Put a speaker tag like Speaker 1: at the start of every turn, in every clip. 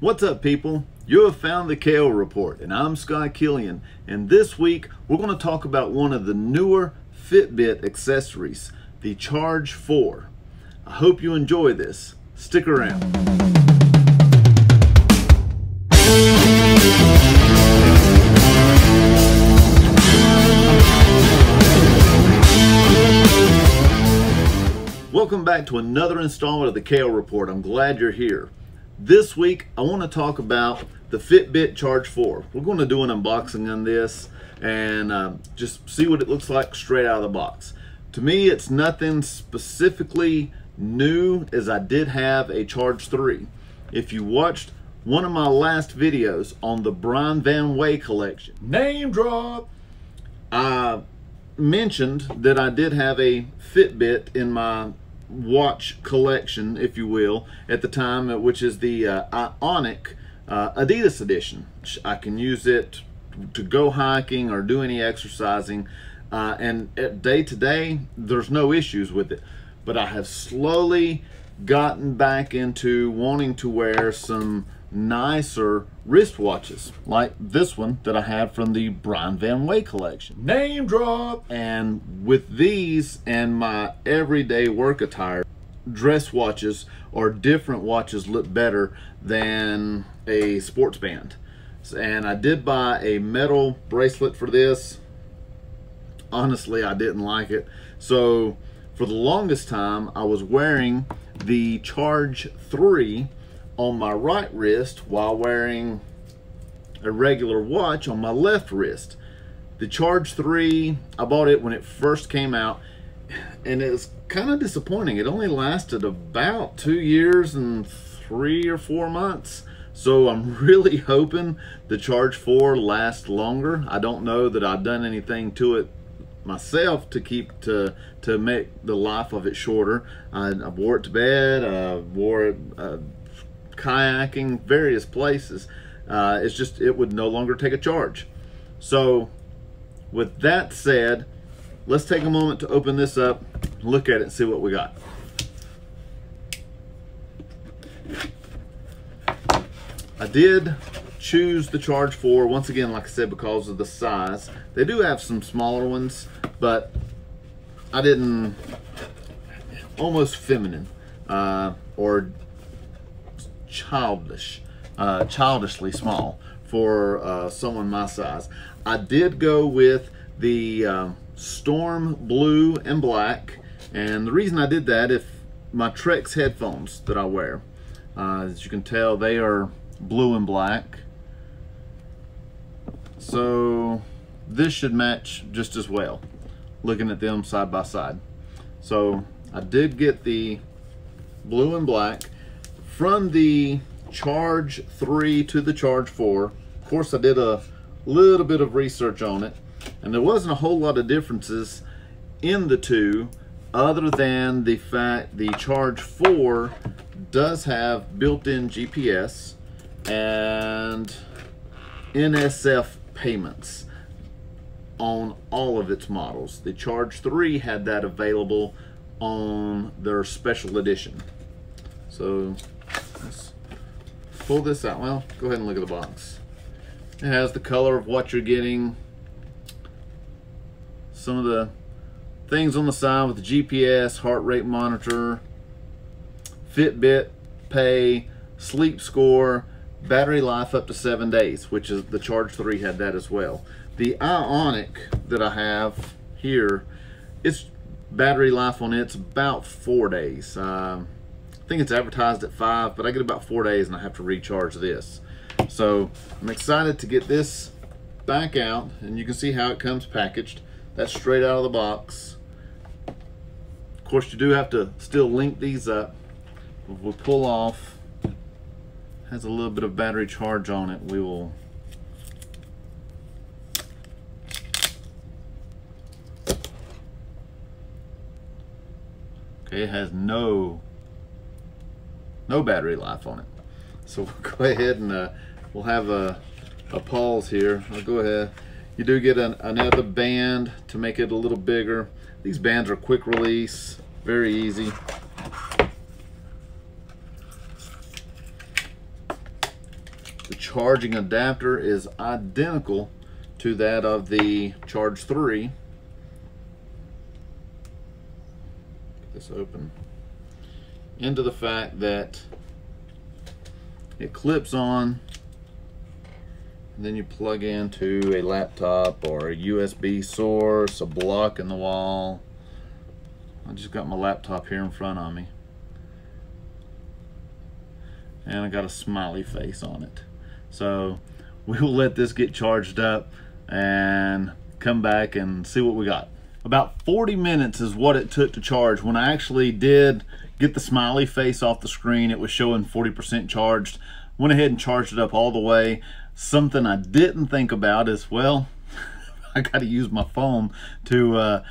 Speaker 1: What's up, people? You have found the KO Report, and I'm Scott Killian. And this week, we're going to talk about one of the newer Fitbit accessories, the Charge 4. I hope you enjoy this. Stick around. Welcome back to another installment of the KO Report. I'm glad you're here. This week, I want to talk about the FitBit Charge 4. We're going to do an unboxing on this and just see what it looks like straight out of the box. To me, it's nothing specifically new, as I did have a Charge 3. If you watched one of my last videos on the Brian Van Way collection, name drop, I mentioned that I did have a Fitbit in my watch collection, if you will, at the time, which is the Ionic Adidas edition. I can use it to go hiking or do any exercising, and day to day there's no issues with it. But I have slowly gotten back into wanting to wear some nicer wristwatches, like this one that I have from the Brian Van Way collection. Name drop! And with these and my everyday work attire, dress watches or different watches look better than a sports band. And I did buy a metal bracelet for this. Honestly, I didn't like it. So for the longest time, I was wearing the Charge 3 on my right wrist while wearing a regular watch on my left wrist. The Charge 3, I bought it when it first came out, and it was kind of disappointing. It only lasted about 2 years and 3 or 4 months. So I'm really hoping the Charge 4 lasts longer. I don't know that I've done anything to it myself to make the life of it shorter. I wore it to bed, I wore it kayaking, various places. It's just, it would no longer take a charge. So with that said, let's take a moment to open this up, look at it, and see what we got. I did choose the Charge 4, once again, like I said, because of the size. They do have some smaller ones, but I didn't, almost feminine, or childishly small for someone my size. I did go with the Storm Blue and Black, and the reason I did that, if my Trex headphones that I wear, as you can tell, they are blue and black, so this should match just as well, looking at them side by side. So I did get the blue and black. From the Charge 3 to the Charge 4, of course, I did a little bit of research on it, and there wasn't a whole lot of differences in the two, other than the fact the Charge 4 does have built-in GPS and NSF payments on all of its models. The Charge 3 had that available on their special edition. So let's pull this out. Well, go ahead and look at the box. It has the color of what you're getting, some of the things on the side with the GPS, heart rate monitor, Fitbit Pay, sleep score, battery life up to 7 days, which is the Charge 3 had that as well. The Ionic that I have here, its battery life on it's about 4 days. I think it's advertised at 5, but I get about 4 days and I have to recharge this. So I'm excited to get this back out, and you can see how it comes packaged. That's straight out of the box. Of course, you do have to still link these up. If we pull off, has a little bit of battery charge on it, we will okay, it has no battery life on it. So we'll go ahead and we'll have a pause here. I'll go ahead. You do get another band to make it a little bigger. These bands are quick release, very easy. The charging adapter is identical to that of the Charge 3. Get this open. Into the fact that it clips on, and then you plug into a laptop or a USB source, a block in the wall. I just got my laptop here in front of me, and I got a smiley face on it. So we will let this get charged up and come back and see what we got. About 40 minutes is what it took to charge. When I actually did get the smiley face off the screen, it was showing 40% charged. Went ahead and charged it up all the way. Something I didn't think about is, well, I got to use my phone to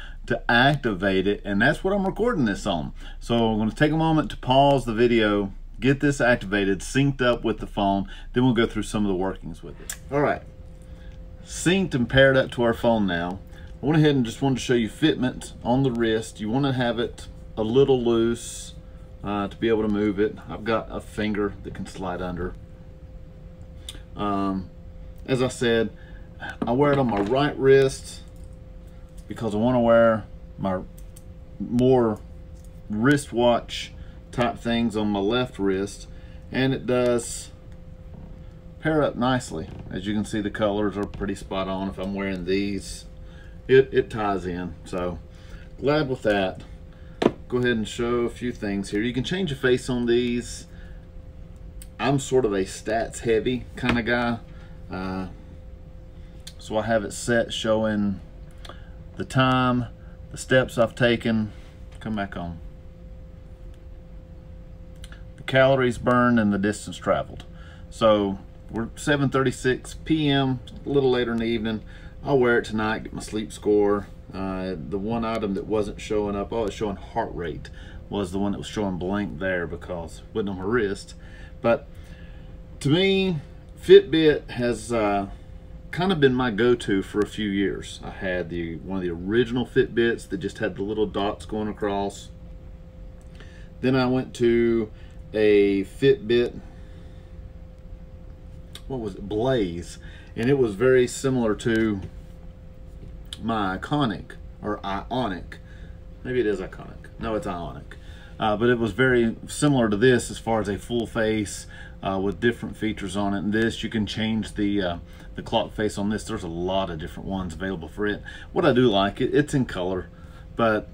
Speaker 1: activate it, and that's what I'm recording this on. So I'm going to take a moment to pause the video, get this activated, synced up with the phone, then we'll go through some of the workings with it. All right, synced and paired up to our phone now. I went ahead and just wanted to show you fitment on the wrist. You want to have it a little loose to be able to move it. I've got a finger that can slide under. As I said, I wear it on my right wrist because I want to wear my more wristwatch type things on my left wrist, and it does pair up nicely. As you can see, the colors are pretty spot on. If I'm wearing these, it ties in, so glad with that. Go ahead and show a few things here. You can change the face on these. I'm sort of a stats heavy kind of guy, so I have it set showing the time, the steps I've taken. Come back on. The calories burned and the distance traveled. So we're 7:36 p.m., a little later in the evening. I'll wear it tonight, get my sleep score. The one item that wasn't showing up, oh, it's showing heart rate, was the one that was showing blank there because it wasn't on my wrist. But to me, Fitbit has kind of been my go-to for a few years. I had one of the original Fitbits that just had the little dots going across. Then I went to a Fitbit, what was it, Blaze, and it was very similar to my Iconic, or Ionic. Maybe it is Iconic. No, it's Ionic. But it was very similar to this as far as a full face with different features on it. And this, you can change the clock face on this. There's a lot of different ones available for it. What I do like, it's in color, but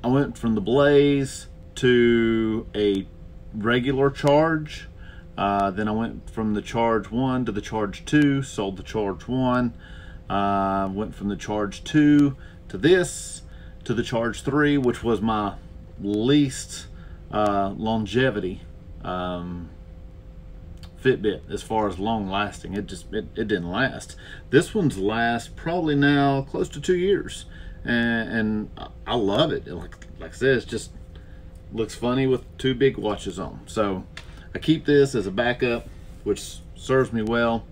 Speaker 1: I went from the Blaze to a regular Charge. Then I went from the Charge 1 to the Charge 2, sold the Charge 1. Went from the Charge 2 to this, to the Charge 3, which was my least longevity Fitbit as far as long lasting. It didn't last. This one's last probably now close to 2 years, and I love it. Like I said, it just looks funny with two big watches on. So I keep this as a backup, which serves me well.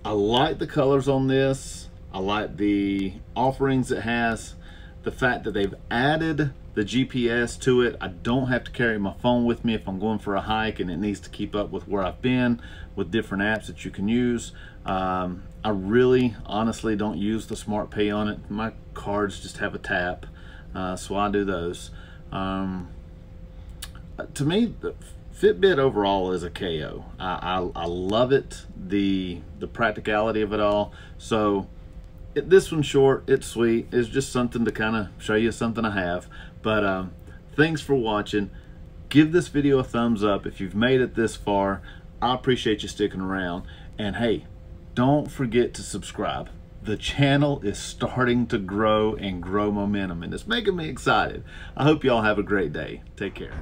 Speaker 1: I like the colors on this. I like the offerings it has. The fact that they've added the GPS to it. I don't have to carry my phone with me if I'm going for a hike and it needs to keep up with where I've been with different apps that you can use. I really honestly don't use the Smart Pay on it. My cards just have a tap, so I do those. To me, the Fitbit overall is a KO. I love it, the practicality of it all. So this one's short, it's sweet. It's just something to kind of show you something I have. But thanks for watching. Give this video a thumbs up if you've made it this far. I appreciate you sticking around. And hey, don't forget to subscribe. The channel is starting to grow and grow momentum, and it's making me excited. I hope y'all have a great day. Take care.